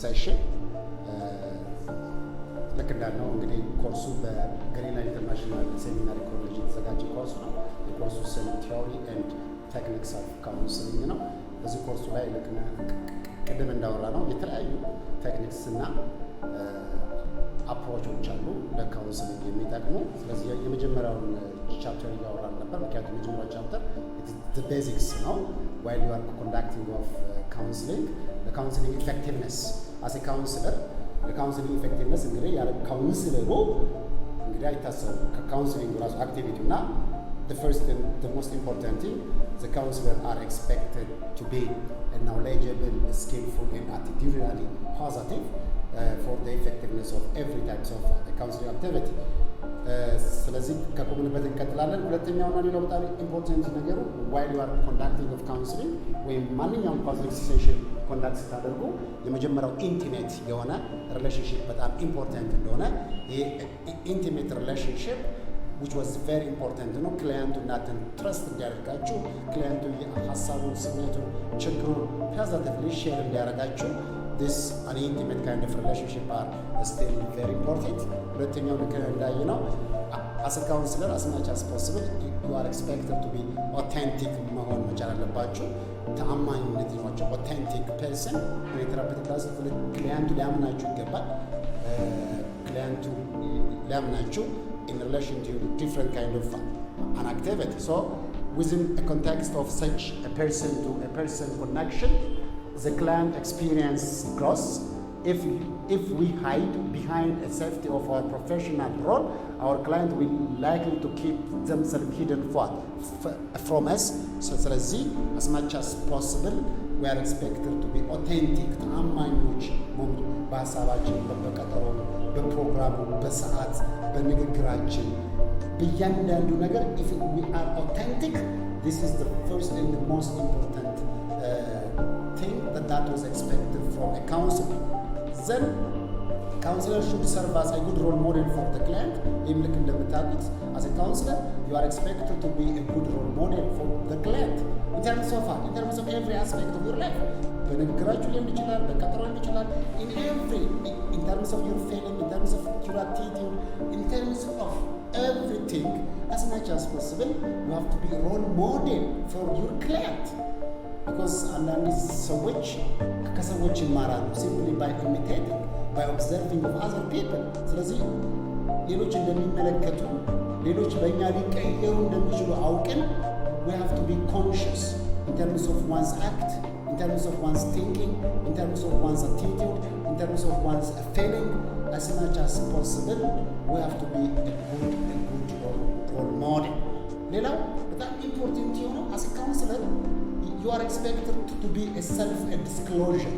ሴሽን ልክ እንዳልነው እንግዲህ ኮርሱ በግሪንላንድ ኢንተርናሽናል ሴሚናሪ ኮሌጅ የተዘጋጀ ኮርስ ነው። የኮርሱ ስም ቲዮሪ ኤንድ ቴክኒክስ ኦፍ ካውንስሊንግ ነው። በዚህ ኮርሱ ላይ ልክ ቅድም እንዳወራ ነው የተለያዩ ቴክኒክስ እና አፕሮቾች አሉ ለካውንስሊንግ የሚጠቅሙ። ስለዚህ የመጀመሪያውን ቻፕተር እያወራን ነበር። ምክንያቱም የመጀመሪያው ቻፕተር ቤዚክስ ነው። while you are conducting of counseling, the counseling effectiveness as a counselor, the counseling effectiveness እንግዲህ ያለ ካውንስለሩ እንግዲህ አይታሰብም። ከካውንስሊንግ ራሱ አክቲቪቲ እና the first and the most important thing, the counselor are expected to be knowledgeable, skillful and attitudinally positive for the effectiveness of every types of counseling activity. ስለዚህ ከቆምንበት እንቀጥላለን። ሁለተኛውና ሌላው በጣም ኢምፖርታንት ነገሩ while you are conducting of counseling ወይም ማንኛውም ካውንስሊንግ ሴሽን ኮንዳክት ስታደርጉ የመጀመሪያው ኢንቲሜት የሆነ ሪሌሽንሺፕ በጣም ኢምፖርታንት እንደሆነ ይሄ ኢንቲሜት ሪሌሽንሺፕ which was very important ነው። ክላይንቱ እናንተን ትረስት እንዲያደርጋችሁ ክላይንቱ ሀሳቡን፣ ስሜቱን፣ ችግሩን ፖዚቲቭሊ ሼር እንዲያደርጋችሁ this an intimate kind of relationship are still very important. ሁለተኛው ልክ እንዳየነው as a counselor as much as possible you are expected to be authentic መሆን መቻል አለባችሁ። ተአማኝነት ይኖራችሁ authentic person በቴራፒውቲክ ክላስ ክላይንቱ ሊያምናችሁ ይገባል። ክላይንቱ ሊያምናችሁ in relation to different kind of an activity. So within a context of such a person to a person connection, the client experience grows. If we hide behind a safety of our professional role, our client will likely to keep themselves hidden from us. So as much as possible, we are expected to be authentic. ተአማኞች በሀሳባችን፣ በቀጠሮ፣ በፕሮግራሙ፣ በሰዓት፣ በንግግራችን፣ በእያንዳንዱ ነገር if we are authentic, this is the first and the most important thing that was expected from a counselor. Then counselor should serve as a good role model for the client. Even like እንደምታውቁት as a counselor you are expected to be a good role model for the client in terms of every aspect of your life. በንግግራችሁ ሊሆን ይችላል፣ በቀጠሮ ሊሆን ይችላል, in terms of your feeling, in terms of your attitude, in terms of everything. As much as possible you have to be a role model for your client. because አንዳንድ ሰዎች ከሰዎች ይማራሉ simply by imitating, by observing of other people. ስለዚህ ሌሎች እንደሚመለከቱ ሌሎች በእኛ ሊቀየሩ እንደሚችሉ አውቀን we have to be conscious in terms of one's act, in terms of one's thinking, in terms of one's attitude, in terms of one's feeling. As much as possible we have to be a good role model. ሌላው በጣም ኢምፖርታንት የሆነው as a counselor you are expected to be a self-disclosure.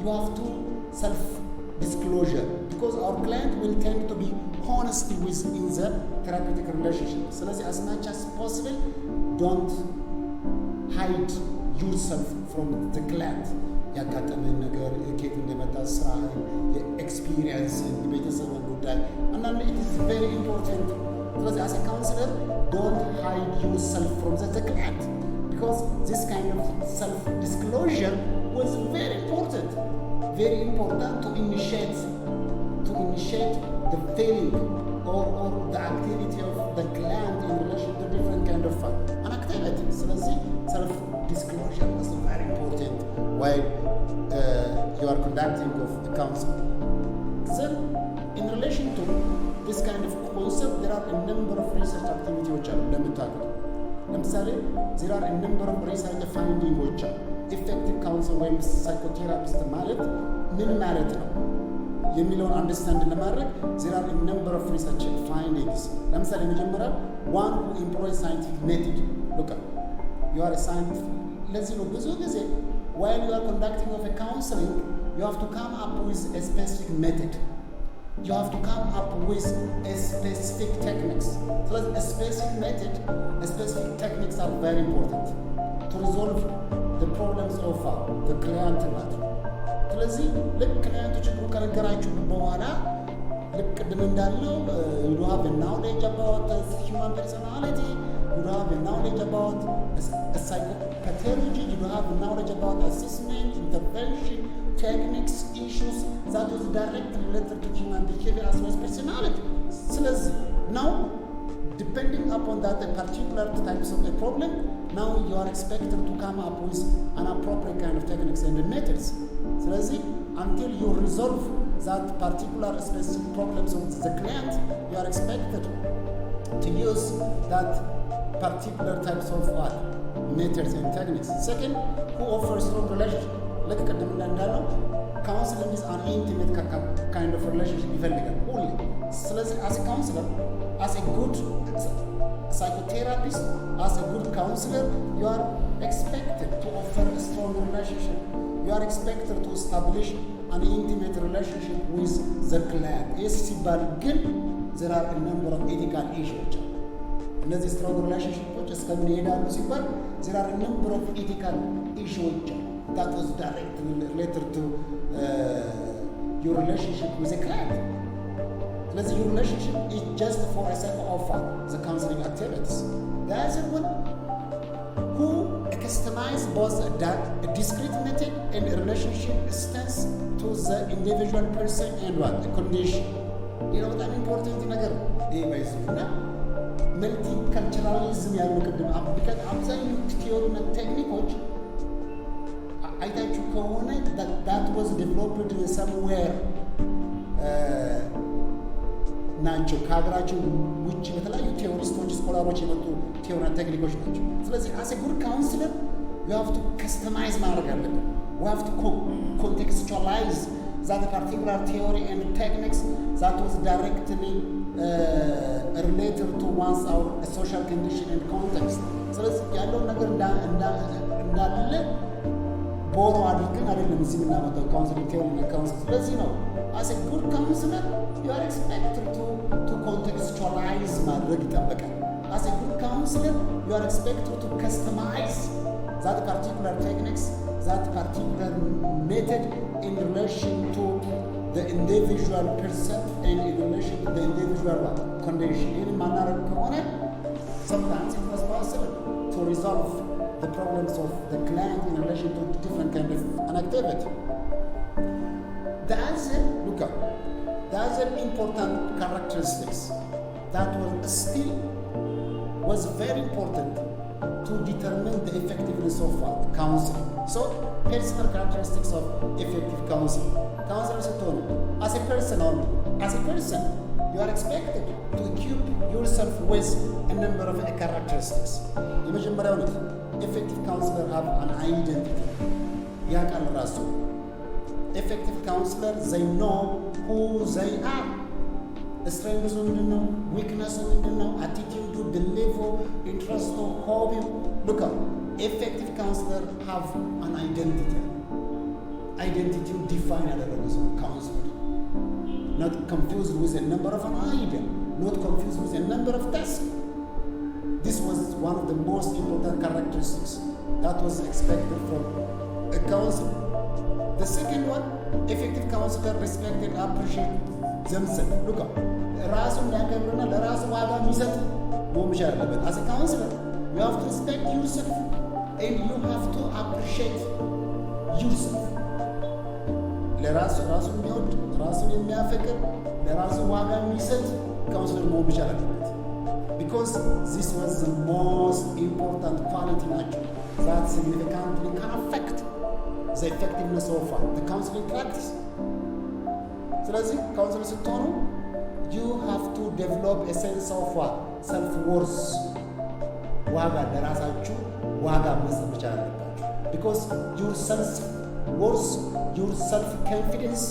You have to self-disclosure because our client will tend to be honest within the therapeutic relationship. So as much as possible, don't hide yourself from the client. ያጋጠመን ነገር ከየት እንደመጣ ስራህን፣ የኤክስፒሪየንስን፣ የቤተሰብን ጉዳይ and it is very important. Because as a counselor, don't hide yourself from the client. Because this kind of self-disclosure was very important to initiate the feeling or the activity of the client in relation to different kind of an activity. So self-disclosure was very important while you are conducting of the counseling. Then, in relation to this kind of concept, there are a number of research activities which are limited. ለምሳሌ there are a number of research findings effective counselor ወይም psychotherapist ማለት ምን ማለት ነው የሚለውን አንደርስታንድ ለማድረግ there are a number of research findings ለምሳሌ መጀመሪያ one who employs scientific method look you are a scientist ለዚህ ነው ብዙ ጊዜ while you are conducting of a counseling you have to come up with a specific method you have to come up with a specific techniques so a specific method a specific techniques are very important to resolve the problems of the client matter ስለዚህ ልክ ክላይንቱ ችግሩን ከነገራችሁ በኋላ ልክ ቅድም እንዳለው you have a knowledge about human personality you have a knowledge about psychopathology you have a knowledge about assessment intervention techniques issues that is directly related to human behavior as well as personality ስለዚህ now depending upon that a particular types of a problem now you are expected to come up with an appropriate kind of techniques and methods ስለዚህ until you resolve that particular specific problems of the client you are expected to use that particular types of methods and techniques second who offers strong relationship like ቅድም እንዳለው counseling is an intimate kind of relationship ይፈልጋል only ስለዚህ as a counselor as a good psychotherapist as a good counselor you are expected to offer a strong relationship you are expected to establish an intimate relationship with the client yes ሲባል ግን there are a number of ethical issues እነዚህ strong relationships እስከምን ይሄዳሉ ሲባል there are a number of ethical issues that was directly related to your relationship with the client ስለዚህ your relationship is just for a sake of the counseling activities the other one who customize both a discrete method and a relationship stance to the individual person and what the condition በጣም ኢምፖርታንት ነገር ይሄ ባይዘውና መልቲካልቸራሊዝም ያለው ቅድም አፕሊካት አብዛኞቹ ቲዮሪና ቴክኒኮች አይታችሁ ከሆነ that was developed somewhere ናቸው ከሀገራችን ውጭ በተለያዩ ቴዎሪስቶች ስኮላሮች የመጡ ቴዎሪና ቴክኒኮች ናቸው ስለዚህ as a good counselor you have to customize ማድረግ አለብን we have to contextualize that particular theory and techniques that was directly related to one's our social condition and context ስለዚህ ያለው ነገር እንዳለ ቦሮ አድርገን አይደለም እዚህ የምናመጣው ካውንስሊንግ ቴዎሪ እና ካውንስሊንግ ስለዚህ ነው as a good counselor you are expected to contextualize ማድረግ ይጠበቃል as a good counselor you are expected to customize that particular techniques that particular method in relation to the individual person and in relation to the individual condition in manner ከሆነ sometimes it was possible to resolve the problems of the client in relation to different kind of an activity the other important characteristics that was very important to determine the effectiveness of counseling so personal characteristics of effective counseling as a person you are expected to equip yourself with a number of characteristics የመጀመሪያው ነው effective counselor have an identity ያውቃል ራሱ effective counselor they know who they are strengths ምንድነው weakness ምንድነው attitude belief interest hobby look up effective counselor have an identity define ያደረገው counselor not confused with a number of an idea not confused with a number of tasks this was one of the most important characteristics that was expected from a counselor the second one effective counselor respect and appreciate themselves look up ራሱን ያከብርና ለራሱ ዋጋ የሚሰጥ መሆን አለበት as a counselor you have to respect yourself and you have to appreciate yourself ለራሱ የሚወድ ራሱን የሚያፈቅር ለራሱ ዋጋ የሚሰጥ ካውንስለር መሆን አለበት because this was the most important quality nature that significantly can affect the effectiveness of the counseling practice ስለዚህ ካውንስለር ስትሆኑ you have to develop a sense of self-worth ዋጋ ለራሳችሁ ዋጋ መስጠት መቻል አለባችሁ because your self-worth your self-confidence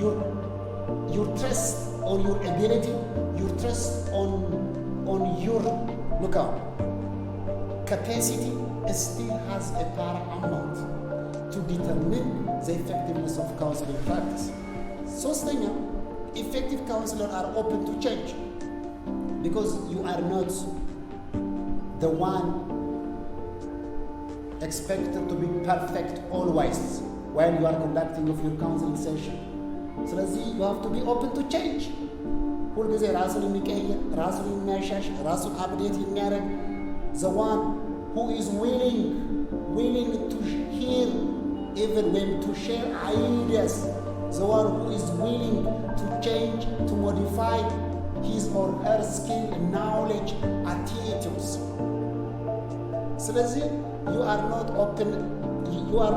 your your trust on your ability, your trust on your capacity still has a paramount to determine the effectiveness of counseling practice. ሶስተኛ, effective counselors are open to change because you are not the one expected to be perfect always while you are conducting of your counseling session. ስለዚህ you have to be open to change. ሁልጊዜ ራሱን የሚቀይር ራሱን የሚያሻሽ ራሱን አፕዴት የሚያደርግ the one who is willing to hear even when to share ideas, the one who is willing to change, to modify his or her skill, knowledge, attitudes. ስለዚህ you are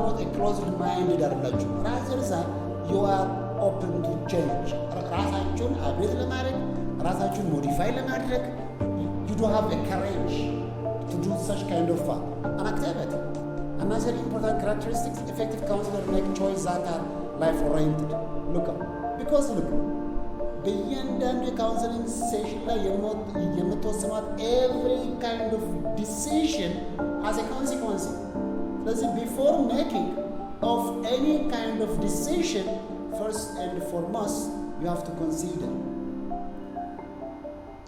not a closed-minded አይደላችሁ. rather than you are open to change. ራሳችሁን አፕዴት ለማድረግ ራሳችሁን ሞዲፋይ ለማድረግ you do have a courage to do such kind of an activity. Another important characteristic, effective counselors make choices that are life-oriented. Because በእያንዳንዱ የካውንስሊንግ ሴሽን ላይ የምትወስኗት every kind of decision has a consequence. ስለዚህ before making of any kind of decision, first and foremost, you have to consider,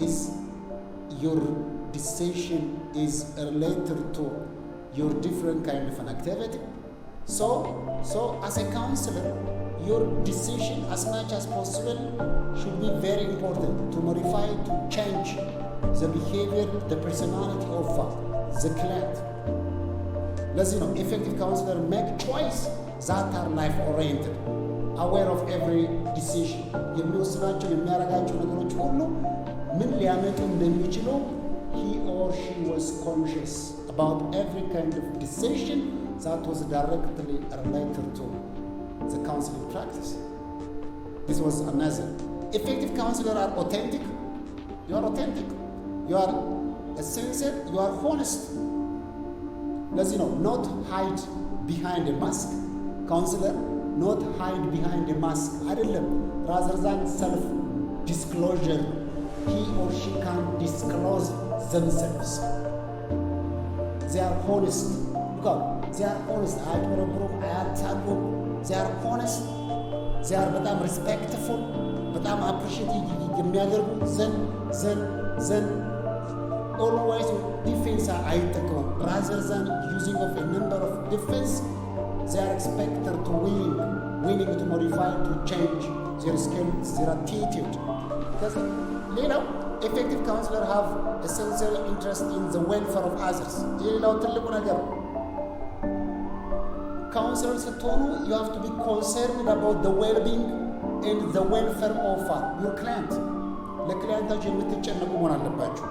is your decision is related to your different kind of an activity. So as a counselor, your decision as much as possible should be very important to modify, to change the behavior, the personality of the client. ለዚህ ነው effective counselors make choice that are life oriented, aware of every decision. የሚወስናቸው የሚያደርጋቸው ነገሮች ሁሉ ምን ሊያመጡ እንደሚችሉ he or she was conscious about every kind of decision that was directly related to the counseling practice. This was another. Effective counselors are authentic. You are authentic. You are sincere. You are honest. Let's not hide behind a mask. Counselor, not hide behind a mask. Rather than self-disclosure, he or she can disclose themselves. They are honest. Because they are honest. They are honest. They are በጣም respectful, በጣም appreciative የሚያደርጉ then always defense አይጠቀሙም. Rather than using of a number of defense, they are expected to willing to modify, to change their skills, their attitude. Because ሌላው effective counselors have a sincere interest in the welfare of others. ሌላው ትልቁ ነገር counselors ስትሆኑ you have to be concerned about the well-being and the welfare of your client. ለክሊያንታችሁ የምትጨነቁ መሆን አለባችሁ.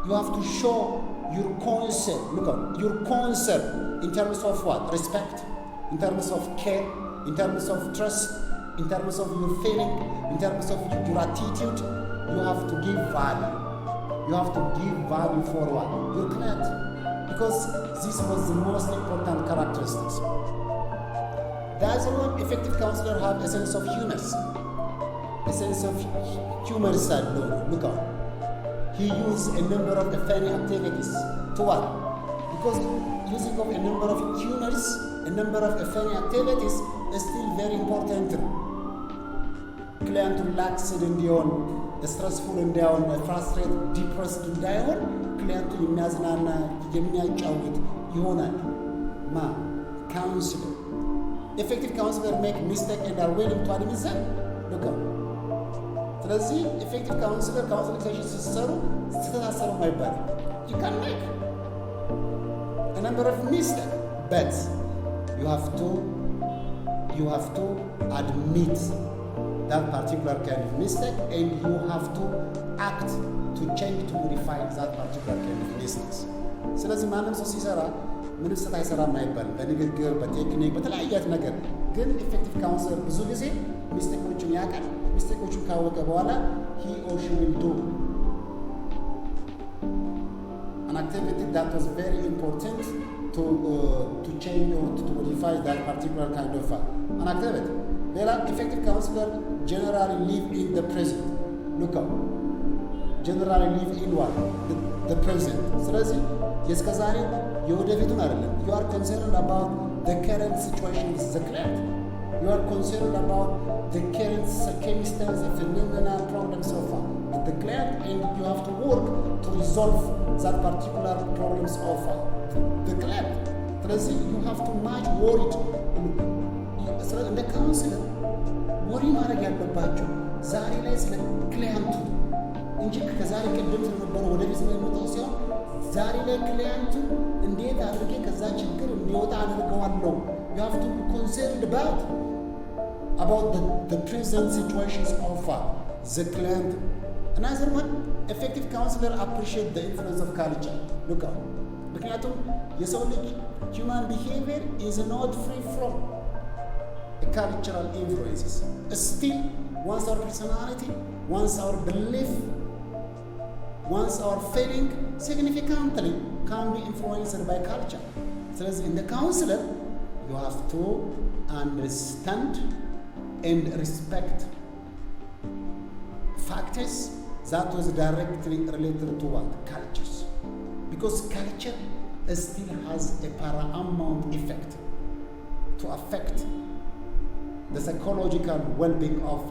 You have to show your concern. Your concern in terms of what? Respect, in terms of care, in terms of trust, in terms of your feeling, in terms of your attitude. You have to give value. You have to give value for what? Your client. Because this was the most important characteristics. The other one, effective counselors have a sense of humor. A sense of humor side. Look out. He used a number of funny activities. To what? Because using of a number of humors, a number of funny activities is still very important. Client relaxed እንዲሆን stressful እንዳይሆን frustrated depressed እንዳይሆን ክሊያንቱ የሚያዝናና የሚያጫውት ይሆናል። counselor. Effective counselors make mistakes and are willing to admit them. ስለዚህ effective counselor counseling session ሲሰሩ ስተታሰሩ አይባልም. You can make a number of mistakes, but you have to admit that particular kind of mistake, and you have to act to change, to modify that particular kind of mistakes. ስለዚህ ማንም ሰው ሲሰራ ምንም ስህተት አይሰራም አይባልም። በንግግር በቴክኒክ በተለያያት ነገር ግን ኢፌክቲቭ ካውንሰለር ብዙ ጊዜ ሚስቴኮችን ያውቃል። ሚስቴኮችን ካወቀ በኋላ he or she will do an activity that was very important to change or to modify that particular kind of an activity. ሌላ ኢፌክቲቭ ካውንስለር ጀነራሊ ሊቭ ኢን ደ ፕሬዘንት ሉክ አው ጀነራሊ ሊቭ ኢን ዋት ደ ፕሬዘንት። ስለዚህ የእስከ ዛሬ የወደፊቱን አይደለም። ዩ አር ኮንሰርንድ አባውት ደ ከረንት ሲቹዌሽን ዊዝ ዘ ክላይንት። ዩ አር ኮንሰርንድ አባውት ደ ከረንት ሰርከምስታንስ ፊኖሜና ፕሮብለምስ ኦፍ the client, and you have to work to resolve that particular problems of the client. ስለዚህ you have to match worried እንደ ካውንስለር ወሪ ማድረግ ያለባቸው ዛሬ ላይ ስለ ክላይንቱ እንጂ ከዛሬ ቀደም ስለነበረው ወደፊት ስለሚመጣው ሲሆን ዛሬ ላይ ክላይንቱ እንዴት አድርጌ ከዛ ችግር እንዲወጣ አድርገዋለሁ። you have to be concerned about the present situations of the client. Another one, effective counselor appreciate the influence of culture. Look out. ምክንያቱም የሰው ልጅ human behavior is not free from cultural influences. Still, once our personality, once our belief, once our feeling significantly can be influenced by culture. ስለዚህ in the counselor, you have to understand and respect factors that was directly related to what? Cultures. Because culture still has a paramount effect to affect the psychological well-being of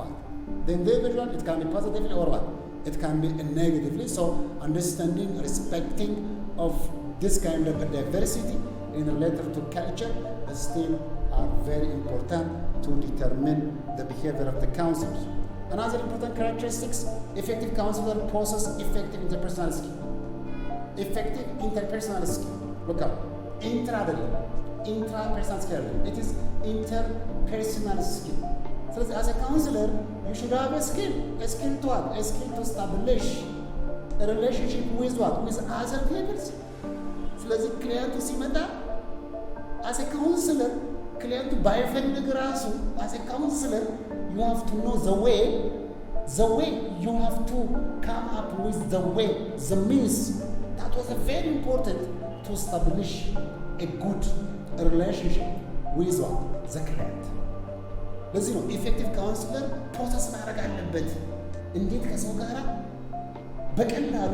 the individual. It can be positively or what? It can be negatively. So understanding, respecting of this kind of diversity in related to culture still are very important to determine the behavior of the counselors. Another important characteristics, effective counselor possess effective interpersonal skill. Effective interpersonal skill. Look up. Intrapersonal skill. It is interpersonal skill. So as a counselor, you should have a skill to what? A skill to establish a relationship with what? With other people. So as a client to see as a counselor, client to buy as a counselor, you have to know the way you have to come up with the means. That was very important to establish a good relationship with what? The client. ለዚህ ነው ኢፌክቲቭ ካውንስለር ፕሮሰስ ማድረግ አለበት። እንዴት ከሰው ጋር በቀላሉ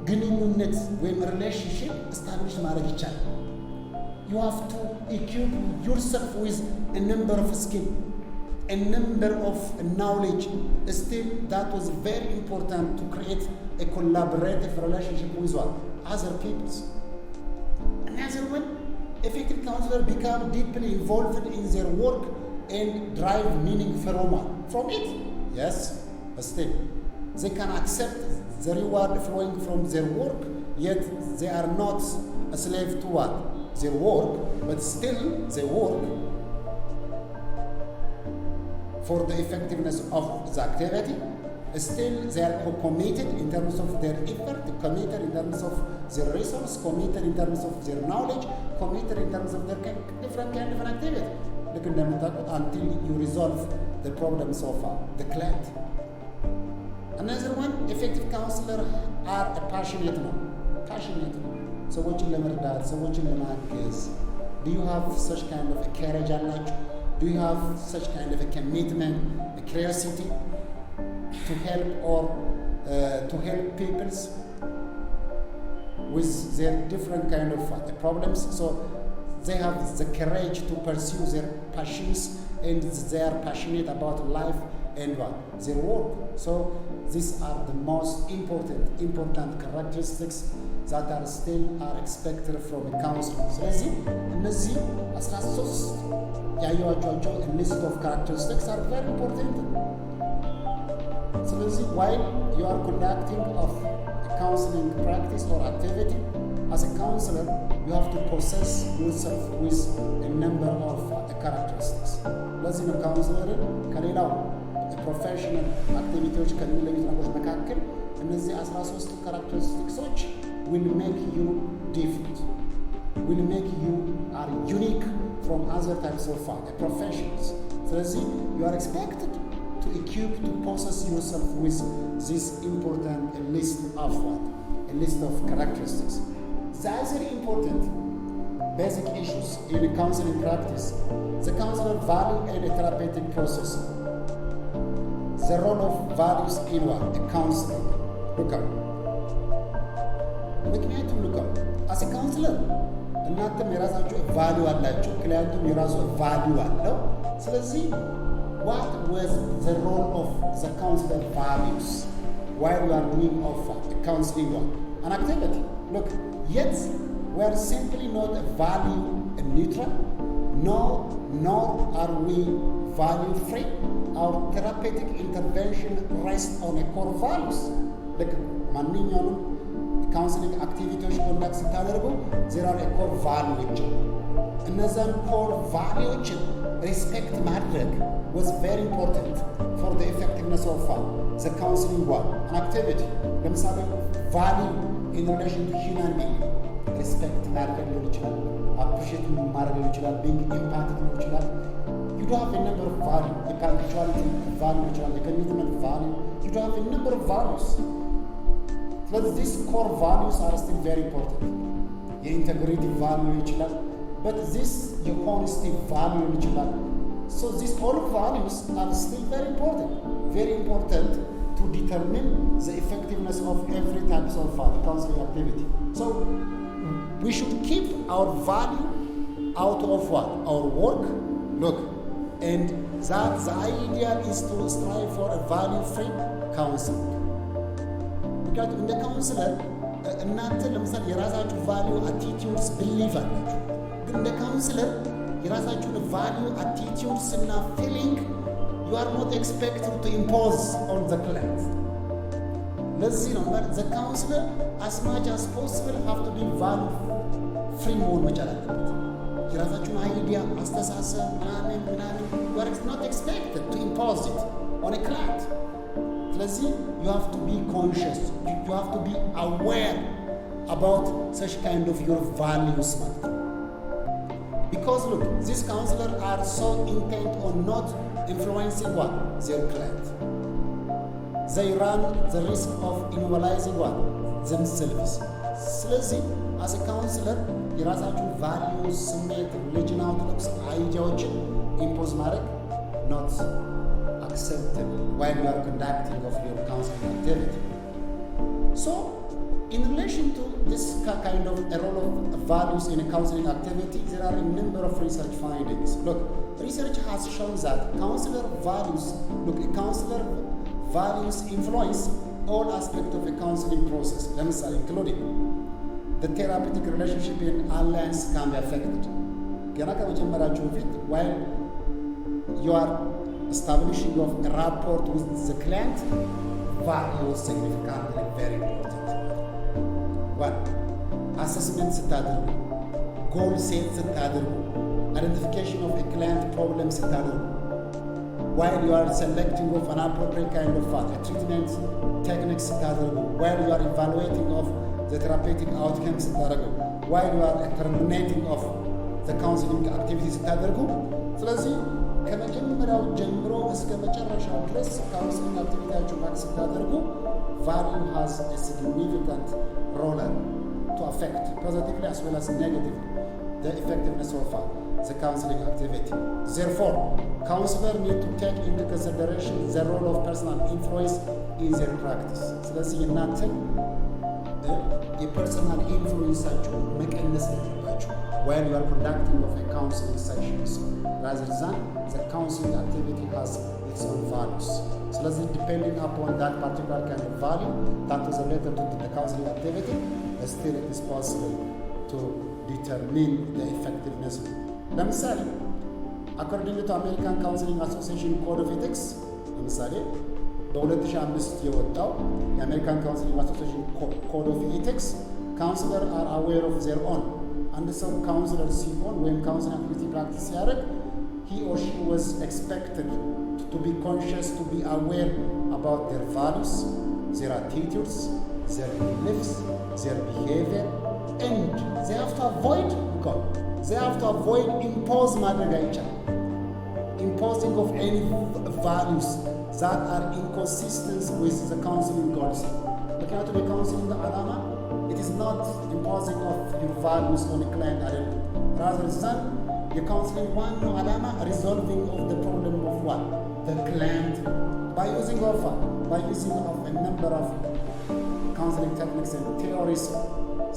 ግንኙነት ወይም ሪሌሽንሽፕ ስታብሊሽ ማድረግ ይቻላል። You have to equip yourself with a number of skills, a number of knowledge. Still, that was very important to create a collaborative relationship with what? Other people. Another one, effective counselors become deeply involved in their work and drive meaning from it. Yes, but still, they can accept the reward flowing from their work, yet they are not a slave to what? Their work, but still they work for the effectiveness of the activity. Still they are committed in terms of their effort, committed in terms of their resource, committed in terms of their knowledge, committed in terms of their different kind of an activity. Look at them until you resolve the problems of the client. Another one, effective counselors are passionate. ሰዎችን ለመርዳት ሰዎችን ለማገዝ do you have such kind of a courage አላችሁ? Do you have such kind of a commitment, a curiosity to help or to help people with their different kind of problems? So they have the courage to pursue their passions and they are passionate about life and what? Their work. So these are the most important characteristics that are still expected from a counselor. ስለዚህ እነዚህ 13 ያየኋቸው list of characteristics are very important. ስለዚህ while you are conducting of a counseling practice or activity, as a counselor, you have to possess yourself with a number of characteristics. ለዚህ ነው ካውንስለርን ከሌላው ፕሮፌሽናል አክቲቪቲዎች ከሚለዩት ነገሮች መካከል እነዚህ 13 ካራክተሪስቲክሶች will make you different, will make you are unique from other types of professions. ስለዚህ you are expected to equip to possess yourself with this important list of characteristics. The other important basic issues in counseling practice, the counselor value and a therapeutic process. The role of values in what? A counseling. Look up. ምክንያቱም look up. As a counselor, እናንተም የራሳችሁ ቫልዩ አላችሁ፣ ክላይንቱም የራሱ ቫልዩ አለው። ስለዚህ what was the role of the counselor values while you are doing a counseling one? An activity. Look, yet we are simply not value neutral, nor are we value free. Our therapeutic intervention rests on a core values. Like ማንኛውንም counseling activities conduct ስታደርጉ there are a core values. እነዛን core values respect ማድረግ was very important for the effectiveness of the counseling one. An activity. ለምሳሌ value in relation to human being. Respect ማድረግ ሊሆን ይችላል፣ appreciate ማድረግ ሊሆን ይችላል፣ being empathic ሊሆን ይችላል. You do have a number of values. The punctuality value, the commitment value. You do have a number of values. But these core values are still very important. The integrity value, but this the honesty value. So these all values are still very important. Very important to determine the effectiveness of every type of counseling activity. So we should keep our value out of what? Our work. Look. And that the idea is to strive for a value-free counseling. Because in the counselor, እናንተ ለምሳሌ የራሳችሁ value attitudes believe አላችሁ። ግን the counselor የራሳችሁን value attitudes እና feeling you are not expected to impose on the client. ለዚህ ነው the counselor as much as possible have to be value-free መሆን መቻል አለበት። የራሳችሁን አይዲያ አስተሳሰብ ምናምን you are not expected to impose it on a client. ስለዚህ you have to be conscious, you have to be aware about such kind of your values. Because look, these counselors are so intent on not influencing what? Their client. They run the risk of immobilizing what? Themselves. ስለዚህ as a counselor የራሳችሁን values, ስሜት፣ religion outlooks, አይዲያዎችን impose ማድረግ not acceptable while you are conducting of your counseling activity. So, in relation to this kind of a role of values in a counseling activity, there are a number of research findings. Look, research has shown that counselor values influence all aspects of a counseling process, including the therapeutic relationship and alliance can be affected. ገና ከመጀመራችሁ በፊት while you are establishing of a rapport with the client, value is significantly very important. One, assessment ስታደርጉ፣ goal set ስታደርጉ፣ identification of a client problem ስታደርጉ, while you are selecting of an appropriate kind of a treatment techniques ስታደርጉ, while you are evaluating of the therapeutic outcomes ስታደርጉ, while you are terminating of the counseling activities ስታደርጉ። ስለዚህ ከመጀመሪያው ጀምሮ እስከ መጨረሻው ድረስ ካውንስሊንግ አክቲቪቲያችሁን ማክስ ስታደርጉ value has a significant role to affect positively as well as negatively the effectiveness of the counseling activity. Therefore, counselors need to take into consideration the role of personal influence in their practice. ስለዚህ እናንተን የፐርሰናል ኢንፍሉዌንሳችሁን መቀነስ አለባችሁ while you are conducting of a counseling sessions, rather than the counseling activity has its own values. So let's depending upon that particular kind of value that is related to the counseling activity, still it is possible to determine the effectiveness. ለምሳሌ according to American Counseling Association Code of Ethics, ለምሳሌ በ2005 የወጣው የአሜሪካን ካውንስሊንግ አሶሲዬሽን ኮድ ኦፍ ኤቲክስ ካውንስለር አር አዌር ኦፍ ዜር ኦን አንድ ሰው ካውንስለር ሲሆን ወይም ካውንስሊንግ አክቲቪቲ ፕራክቲስ ሲያደርግ he or she was expected to be conscious, to be aware about their values, their attitudes, their beliefs, their behavior, and they have to avoid impose ማድረግ አይቻልም imposing of any values that are inconsistent with the counseling goals. ምክንያቱም የካውንስሊንግ ዓላማ it is not imposing of your values on a client አይደለም rather than የካውንስሊንግ ዋናው ዓላማ resolving of the problem of what? The client by using of a number of counseling techniques and theories.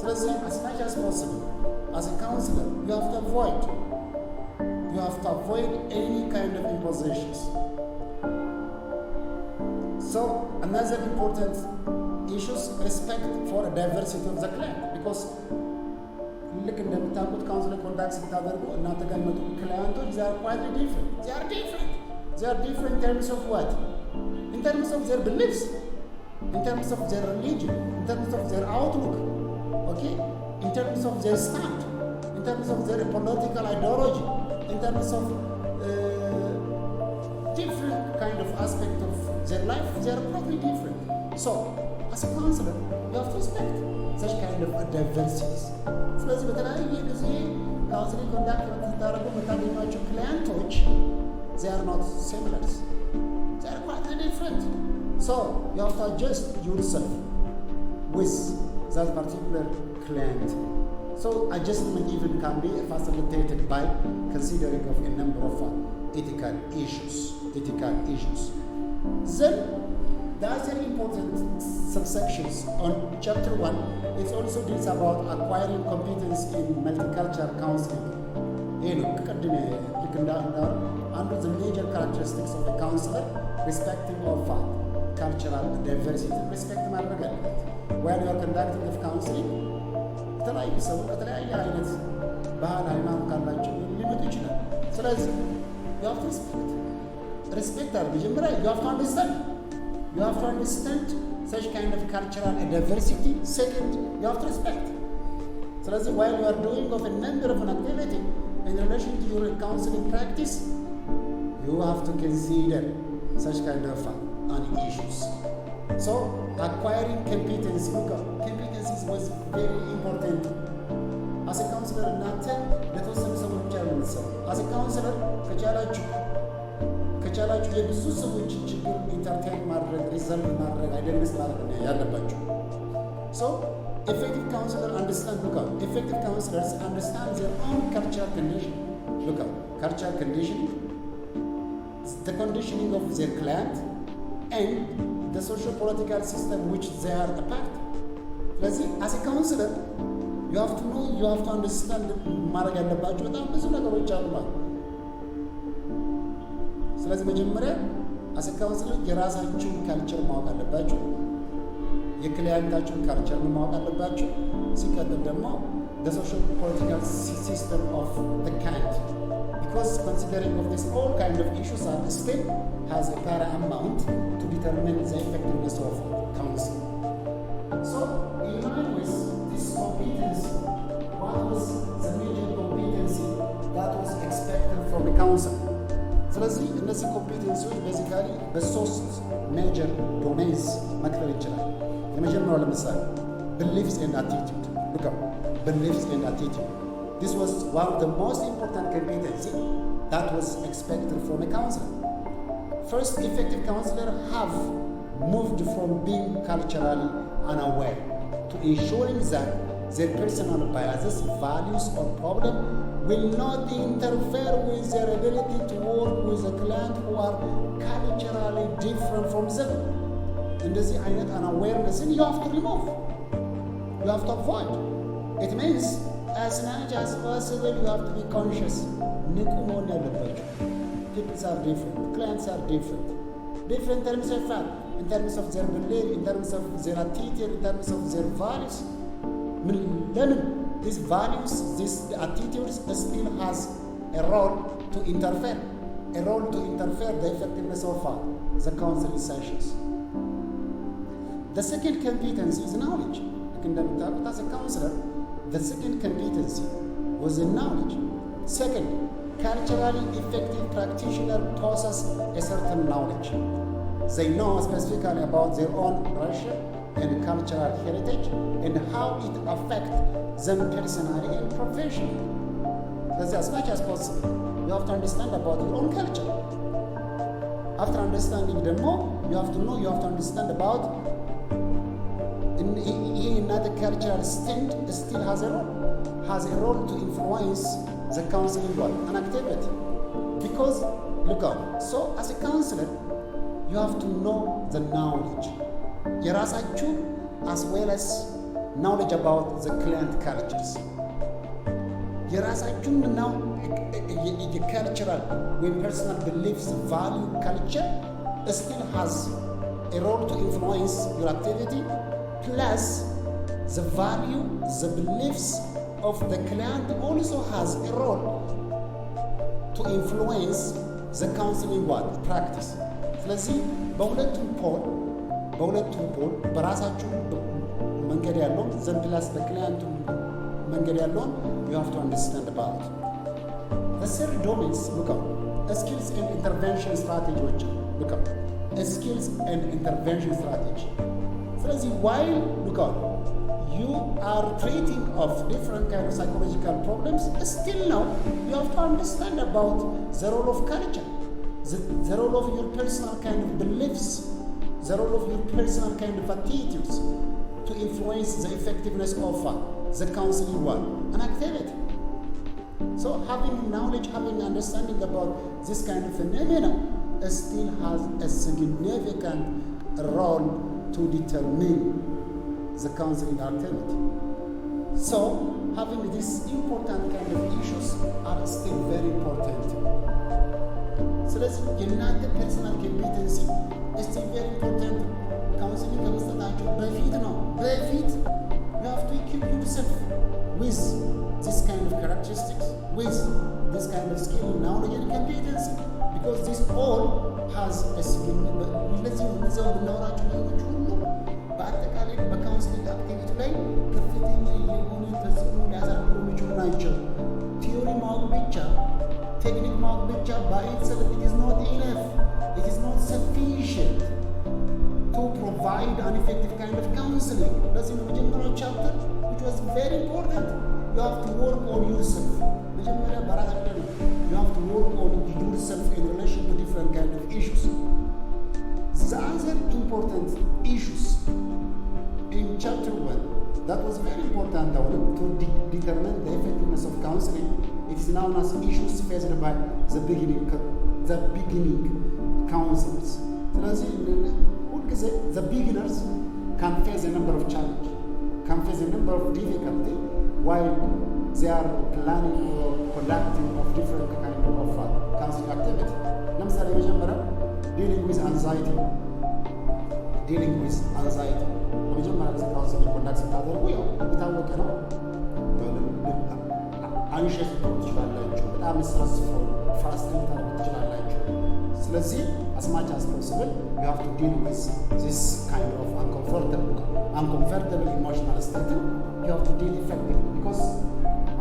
ስለዚህ as much as possible, as a counselor, you have to avoid any kind of impositions. So another important issue is respect for a diversity of the client, because ልክ እንደምታውቁት ካውንስሊንግ ኮንዳክት ስታደርጉ እናንተ ጋር የሚመጡ ክላይንቶች they are quite different. They are different in terms of what? In terms of their beliefs, in terms of their religion, in terms of their outlook, okay? In terms of their stand, in terms of their political ideology, in terms of different kind of aspect of their life, they are probably different. So, as a counselor, you have to respect such kind of diversities. ስለዚህ በተለያየ ጊዜ ካውንስሊንግ ኮንዳክት የምታደርጉ የምታገኟቸው ክላይንቶች they are not similar. They are quite different. So you have to adjust yourself with that particular client. So adjustment even can be facilitated by considering of a number of ethical issues. Then the other important subsections on chapter 1, it also deals about acquiring competence in multicultural counseling. Under the major characteristics of the counselor, respecting of cultural diversity, respect ማድረግ አለበት. While you are conducting of counseling, የተለያዩ ሰዎች ከተለያየ አይነት ባህል ሃይማኖት ካላቸው ሊመጡ ይችላል። ስለዚህ you have to respect that. መጀመሪያ you have to understand such kind of cultural diversity. Second, you have to respect. ስለዚህ while you are doing of a number of an activity in relation to your counseling practice, you have to consider such kind of issues. So acquiring competencies was very important. As a counselor, እናንተ ለተወሰኑ ሰዎች ብቻ ነው የምትሰራው. As a counselor ከቻላችሁ የብዙ ሰዎች ችግር ኢንተርቴን ማድረግ ሪዘልቭ ማድረግ አይደንስ ማድረግ ነው ያለባችሁ. So effective counselors understand their own cultural condition. Cultural condition, the conditioning of their client, and the socio-political system which they are a part. As a counselor, you have to know, you have to understand ማድረግ ያለባችሁ በጣም ብዙ ነገሮች አሉ ማለት ነው። ስለዚህ መጀመሪያ as a counselor የራሳችሁን ካልቸር ማወቅ አለባችሁ፣ የክላይንታችሁን ካልቸር ማወቅ አለባችሁ። ሲቀጥል ደግሞ the socio-political system of the client, because considering of this all kind of issues are still has a paramount to determine the effectiveness of counseling. So in line with this competency, what was the major competency that was expected from a counselor? ስለዚህ እነዚህ ኮምፒቴንሲዎች ቤዚካሊ በሶስት ሜጀር ዶሜንስ መክፈል ይችላል። የመጀመሪያው ለምሳሌ beliefs and attitude. Beliefs and attitude. This was one of the most important competency that was expected from a counselor. First, effective counselors have moved from being culturally unaware to ensuring that their personal biases, values, or problem will not interfere with their ability to work with a client who are culturally different from them. እንደዚህ አይነት unawareness you have to remove. You have to avoid. It means as much as possible you have to be conscious. ንቁ መሆን ያለባችሁ. People are different. Clients are different. Different in terms of fact, in terms of their belief, in terms of their attitude, in terms of their values. Learning these values, these attitudes still has a role to interfere the effectiveness of the counseling sessions. The second competency is knowledge. As a counselor, the second competency was in knowledge. Second, culturally effective practitioner possess a certain knowledge. They know specifically about their own culture and cultural heritage and how it affects them personally and professionally. That's as much as possible. You have to understand about your own culture. After understanding them more, you have to know, you have to understand about another cultural stand still has a role to influence the counseling work and activity. Because look out, so as a counselor you have to know the knowledge የራሳችሁ as well as knowledge about the client cultures የራሳችሁን now cultural when personal beliefs value culture still has a role to influence your activity, plus the value, the beliefs of the client also has a role to influence the counseling work practice. ስለዚህ በሁለቱም ፖል በራሳችሁ መንገድ ያለው ዘንድላስ በክላይንቱ መንገድ ያለውን you have to understand about it. The third domains look up skills and intervention strategies. Look up skills and intervention strategy. ስለዚህ while look out you are treating of different kind of psychological problems, still now you have to understand about the role of culture, the role of your personal kind of beliefs, the role of your personal kind of attitudes to influence the effectiveness of the counseling work and activity. So having knowledge, having understanding about this kind of phenomena still has a significant role to determine the counseling activity. So having these important kind of issues are still very important. ስለዚህ የእናንተ ፐርሰናል ኮምፒተንሲ still very important. ካውንስሊንግ ከመስጠታችሁ በፊት you have to equip yourself with this kind of characteristics, with this kind of skill, knowledge and competency, because this all has a significant ለዚህ እዛው የምናወራቸው ነገሮች ሁሉ በአጠቃላይ በካውንስሊንግ አክቲቪቲ ላይ ከፍተኛ የሆነ ተጽዕኖ ሊያሳድሩ የሚችሉ ናቸው። ቲዮሪ ማወቅ ብቻ ቴክኒክ ማወቅ ብቻ by itself it is not enough, it is not sufficient to provide an effective kind of counseling. ለዚህ ነው መጀመሪያው ቻፕተር which was very important, you have to work on yourself. መጀመሪያ በራሳችሁ you have to work on yourself in relation to different kind of issues. The other important issues in chapter 1 that was very important to determine the effectiveness of counseling, it is known as issues faced by the beginning counselors. ስለዚህ ሁልጊዜ the beginners can face a number of challenges, can face a number of difficulty while they are planning or conducting of different kind of counseling activity. ለምሳሌ መጀመሪያ dealing with anxiety መጀመሪያ ጊዜ ካውንስሊንግ ኮንዳክት ስታደርጉ ያው የታወቀ ነው። አንሸስ ልትሆኑ ትችላላችሁ፣ በጣም ስትረስፉል ፍራስትሬት ልትሆኑ ትችላላችሁ። ስለዚህ as much as possible you have to deal with this kind of uncomfortable emotional state. You have to deal effectively because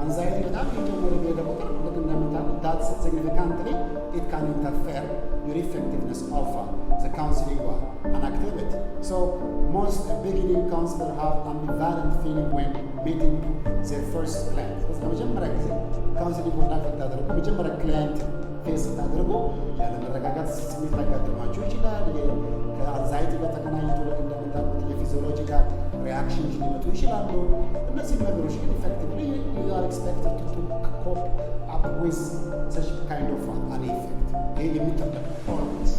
anxiety በጣም የጀመረ በሄደ ቁጥር ልክ እንደምታውቁት that significantly it can interfere your effectiveness of the counseling work and activity. So most beginning counselors have ambivalent feeling when meeting their first client. በመጀመሪያ ጊዜ ካውንስሊንግ ኮንዳክት ታደርጉ መጀመሪያ ክላይንት ፌስ ታደርጉ ያለ መረጋጋት ስሜት ሊያጋጥማችሁ ይችላል። ከአንዛይቲ ጋር ተገናኝቶ ልክ እንደምታውቁት የፊዚዮሎጂካል ሪአክሽንስ ሊመጡ ይችላሉ። እነዚህ ነገሮች ግን effectively you are expected to cope up with such kind of an effect. ይሄ የሚጠበቅ ሆኖስ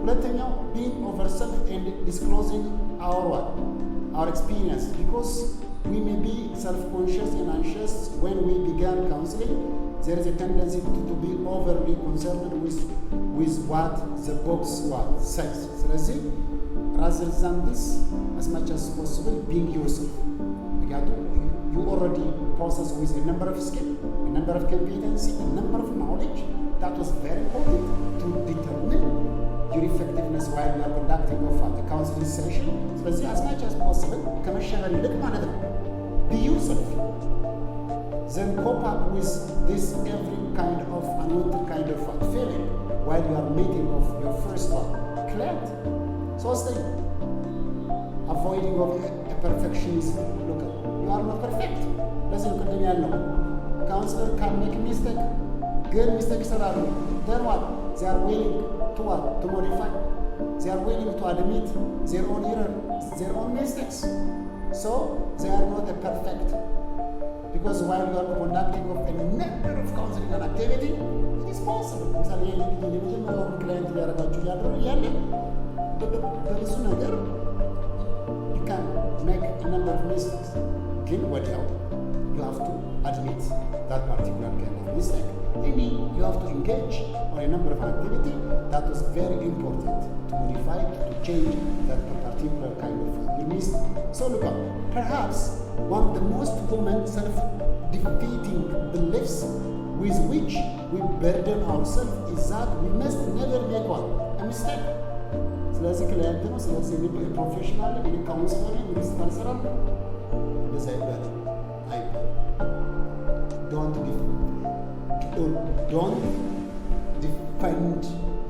ሁለተኛው being over self and disclosing our experience, because we may be self-conscious and anxious when we began counseling. There is a tendency to be overly concerned with what the box says. ስለዚህ rather than this, as much as possible, being yourself. You already possess with a number of skill, a number of competency, a number of knowledge. That was very important to determine your effectiveness while you are conducting a counseling session. ስለዚህ as much as possible ከመሸፈን ይልቅ ማለት ነው be yourself. Then cope up with this every kind of unwanted kind of feeling while you are meeting of your first client. So stay avoiding of a perfectionism. Look, you are not perfect. ለዚህ ነው ቅድም ያልነው counselor can make mistake, good mistake ይሰራሉ. Then what? They are willing to what? To modify. they are willing to admit their own error, their own mistakes. So they are not a perfect. Because while you are conducting of a number of counseling and activity, it is possible. ለምሳሌ የመጀመሪያውን ክላይንት ሊያደርጋችሁ እያለ በብዙ ነገር you can make a number of mistakes. ግን ወዲያው you have to admit that particular kind of mistake. Maybe you have to engage on a number of activity that was very important to modify, to change that particular kind of mistake. So look up, perhaps one of the most common self-defeating beliefs with which we burden ourselves is that we must never make a mistake. ስለዚህ ክላይንት ነው፣ ስለዚህ ፕሮፌሽናል ካውንስለር ሚኒስትር ስራ እንደዛ ይባላል አይባል። Don't defend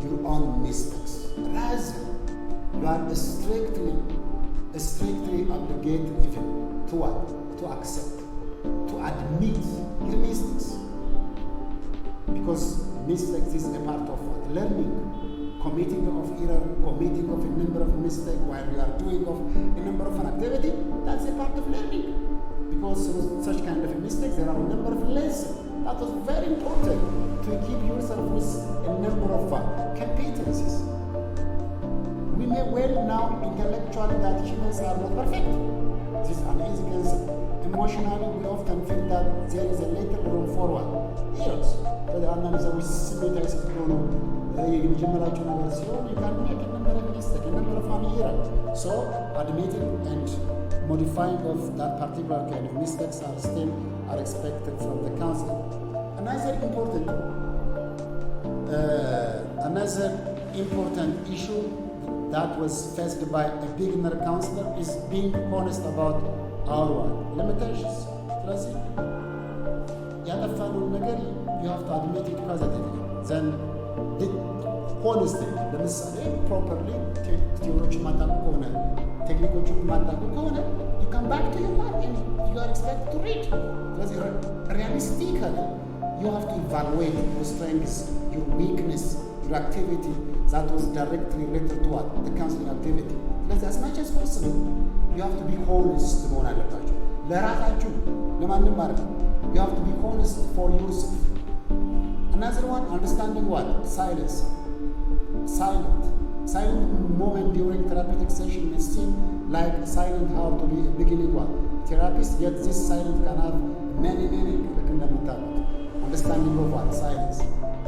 your own mistakes. Rather, you are strictly obligated even to what? To accept, to admit your mistakes. Because mistakes is a part of what? Learning. Committing of error, committing of a number of mistakes while you are doing of a number of an activity, that's a part of learning. Because such kind of a mistakes, there are a number of lessons. That was very important to keep yourself with a number of competencies. We may well know intellectually that humans are not perfect. This is an easy concept. Emotionally, we often feel that there is a little room for what? Errors. So the analysis we sympathize with you can make a number of mistakes, a number of errors. So admitting and modifying of that particular kind of mistakes are expected from the counselor. Another important issue that was faced by a beginner counselor is being honest about our limitations. You have to admit it positively. Then honestly, ለምሳሌ properly ቴዎሪዎችን ማታውቁ ከሆነ ቴክኒኮችን ማታውቁ ከሆነ you come back to your work and you are expected to read. ስለዚህ realistically you have to evaluate your strengths, your weakness, your activity that was directly related to what? The counseling activity. ስለዚህ as much as possible you have to be honest መሆን አለባችሁ ለራሳችሁ ለማንም ማለት ነው. You have to be honest for yourself. Another one, understanding what? Silence. Silent moment during therapeutic session may seem like silent how to be a beginning one. Therapist, yet this silence can have many meaning. Understanding of what? Silence.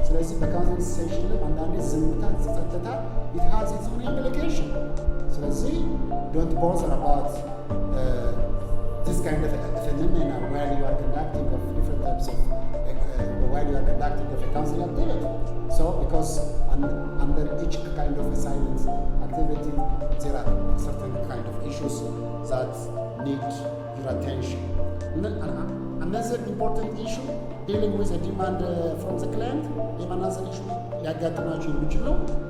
So let's see the counseling session and then it has its own implication. So let's see, don't bother about this kind of phenomena while you are conducting of different types of while you are conducting of a counseling activity. So, because under each kind of a silence activity, there are certain kind of issues that need your attention. Another important issue, dealing with a demand from the client, another issue,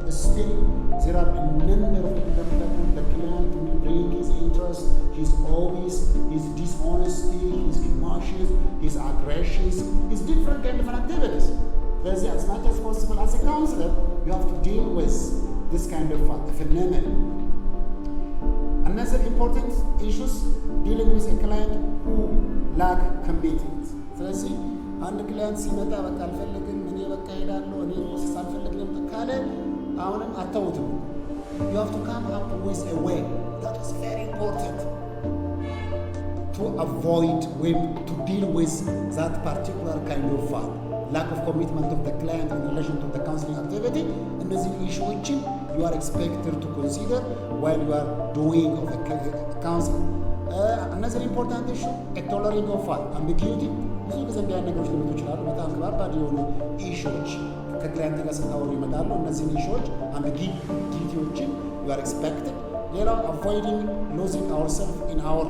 still there are a number of people the client will bring his interest, his hobbies, his dishonesty, his emotions, his aggressions, his different kind of activities. As much as possible, as a counselor, you have to deal with this kind of phenomenon. Another important issues, dealing with a client who lack commitment. ስለዚህ አንድ ክላይንት ሲመጣ በቃ አልፈልግም እኔ በቃ ሄዳለሁ እኔ ፕሮሰስ አልፈልግም ካለ አሁንም አታውትም. You have to come up with a way that is very important to avoid to deal with that particular kind of lack of commitment of the client in relation to the counseling activity. እነዚህ ኢሹዎችን you are expected to consider while you are doing of a counseling. Another important issue, a tolerating of ambiguity. ብዙ ጊዜ እንዲህ አይነት ነገሮች ሊመጡ ይችላሉ። በጣም ከባድ የሆኑ ኢሹዎች ከክላይንት ጋር ስታወሩ ይመጣሉ። እነዚህን ኢሹዎች ambiguityዎችን you are expected. ሌላው avoiding losing ourselves in our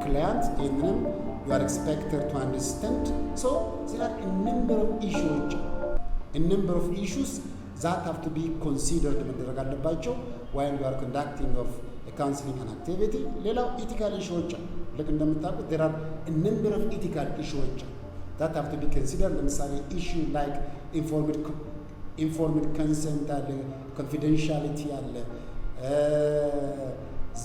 client. ይህንንም you are expected to understand. So there are a number of issues that have to be considered መደረግ አለባቸው while you are conducting of a counseling and activity. ሌላው ethical issues ልክ እንደምታውቁት there are a number of ethical issues that have to be considered. ለምሳሌ issue like informed ኢንፎርምድ ኮንሰንት አለ፣ ኮንፊደንሻሊቲ አለ፣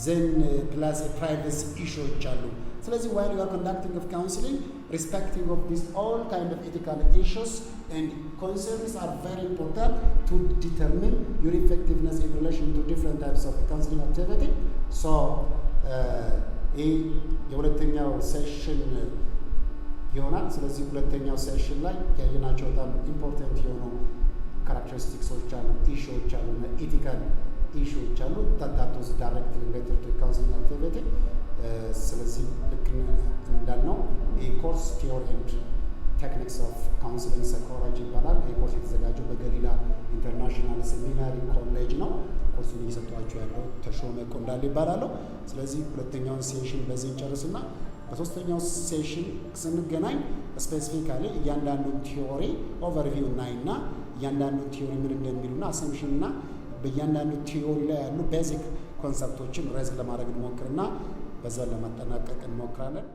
ዘን ፕላስ ፕራይቬሲ ኢሹዎች አሉ። ስለዚህ while you are conducting of counseling, respecting of these all kind of ethical issues and concerns are very important to determine your effectiveness in relation to different types of counseling activity. So ይህ የሁለተኛው ሴሽን ይሆናል። ስለዚህ ሁለተኛው ሴሽን ላይ ያየናቸው በጣም ኢምፖርታንት የሆኑ ካራክተሪስቲክሶች አሉ፣ ኢሹዎች አሉ፣ ኢቲካል ኢሹዎች አሉ that was directly related to counseling activity. ስለዚህ ልክ እንዳልነው ይህ ኮርስ ቲዮሪ ኤንድ ቴክኒክስ ኦፍ ካውንስሊንግ ሳይኮሎጂ ይባላል። ይህ ኮርስ የተዘጋጀው በገሊላ ኢንተርናሽናል ሴሚናሪ ኮሌጅ ነው። ኮርሱን እየሰጧቸው ያለው ተሾመ ቆንዳሌ ይባላለሁ። ስለዚህ ሁለተኛውን ሴሽን በዚህ እንጨርስና በሶስተኛው ሴሽን ስንገናኝ ስፔሲፊካሊ እያንዳንዱ ቲዮሪ ኦቨርቪው እናይና እያንዳንዱ ቲዮሪ ምን እንደሚሉና አሰምሽን እና በእያንዳንዱ ቲዮሪ ላይ ያሉ ቤዚክ ኮንሰፕቶችን ሬዝ ለማድረግ እንሞክርና በዛ ለማጠናቀቅ እንሞክራለን።